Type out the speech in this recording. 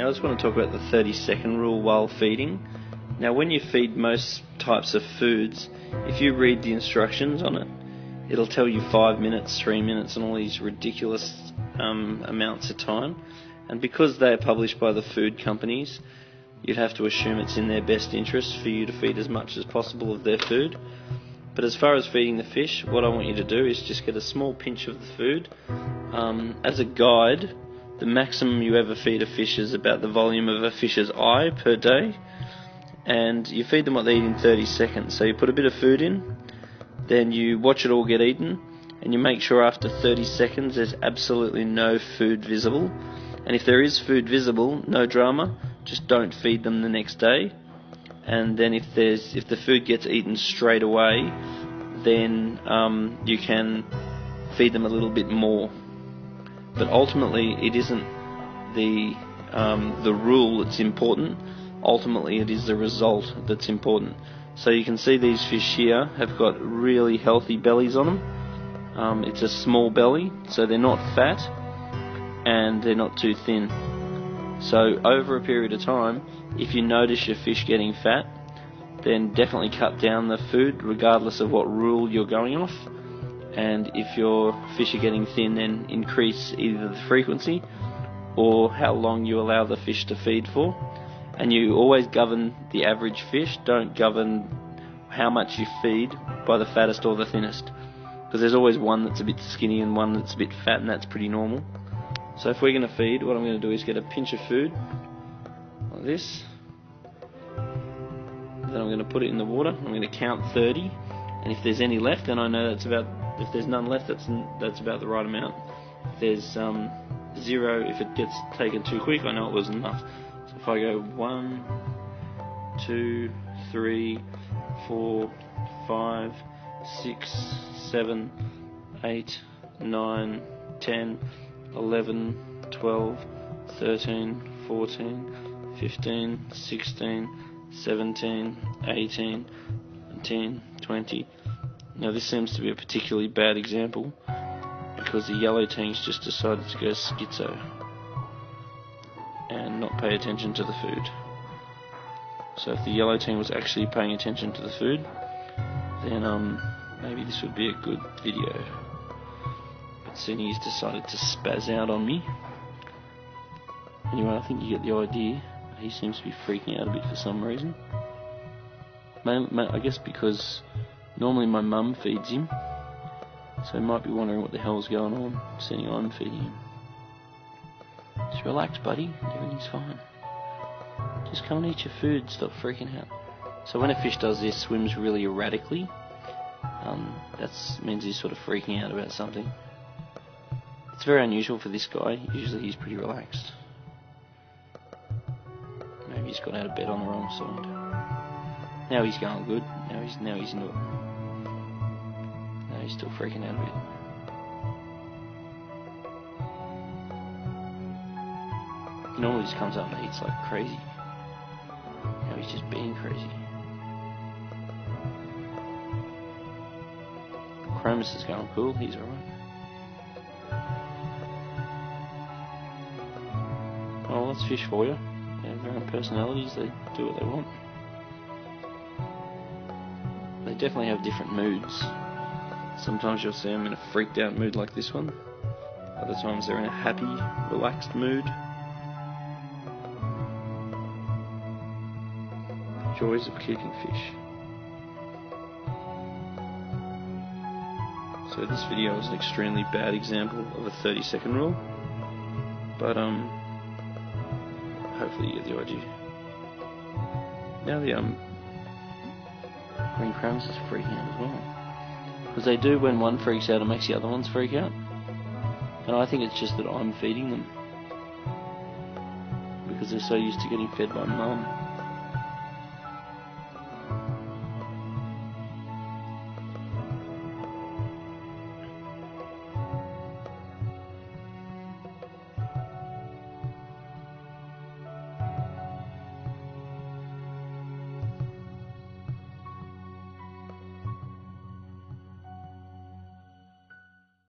Now I just want to talk about the 30-second rule while feeding. Now when you feed most types of foods, if you read the instructions on it, it'll tell you 5 minutes, 3 minutes and all these ridiculous amounts of time. And because they are published by the food companies, you'd have to assume it's in their best interest for you to feed as much as possible of their food. But as far as feeding the fish, what I want you to do is just get a small pinch of the food. As a guide, the maximum you ever feed a fish is about the volume of a fish's eye per day, and you feed them what they eat in 30 seconds. So you put a bit of food in, then you watch it all get eaten, and you make sure after 30 seconds there's absolutely no food visible. And if there is food visible, no drama, just don't feed them the next day. And then if the food gets eaten straight away, then you can feed them a little bit more. But ultimately, it isn't the rule that's important. Ultimately, it is the result that's important. So you can see these fish here have got really healthy bellies on them. It's a small belly, so they're not fat and they're not too thin. So over a period of time, if you notice your fish getting fat, then definitely cut down the food regardless of what rule you're going off. And if your fish are getting thin, then increase either the frequency or how long you allow the fish to feed for. And you always govern the average fish, don't govern how much you feed by the fattest or the thinnest, because there's always one that's a bit skinny and one that's a bit fat, and that's pretty normal. So if we're going to feed, what I'm going to do is get a pinch of food like this, then I'm going to put it in the water. I'm going to count 30, and if there's any left, then I know that's about. If there's none left, that's about the right amount. If there's 0, if it gets taken too quick, I know it wasn't enough. So if I go 1, 2, 3, 4, 5, 6, 7, 8, 9, 10, 11, 12, 13, 14, 15, 16, 17, 18, 19, 20. Now this seems to be a particularly bad example because the yellow tang's just decided to go schizo and not pay attention to the food. So if the yellow tang was actually paying attention to the food, then maybe this would be a good video. But seeing he's decided to spaz out on me. Anyway, I think you get the idea. He seems to be freaking out a bit for some reason. I guess because normally my mum feeds him, so he might be wondering what the hell's going on, seeing I'm feeding him. Just relax, buddy, everything's fine. Just come and eat your food, stop freaking out. So when a fish does this, swims really erratically, that means he's sort of freaking out about something. It's very unusual for this guy. Usually he's pretty relaxed. Maybe he's got out of bed on the wrong side. Now he's going good. Now he's into it. Now he's still freaking out a bit. He normally just comes up and eats like crazy. Now he's just being crazy. Chromis is going cool. He's alright. Oh, well, that's fish for you. They have their own personalities. They do what they want. They definitely have different moods. Sometimes you'll see them in a freaked out mood like this one. Other times they're in a happy, relaxed mood. Joys of keeping fish. So this video is an extremely bad example of a 30-second rule. But hopefully you get the idea. Now the green crabs is freaking out as well. Because they do, when one freaks out, it makes the other ones freak out. And I think it's just that I'm feeding them. Because they're so used to getting fed by mum.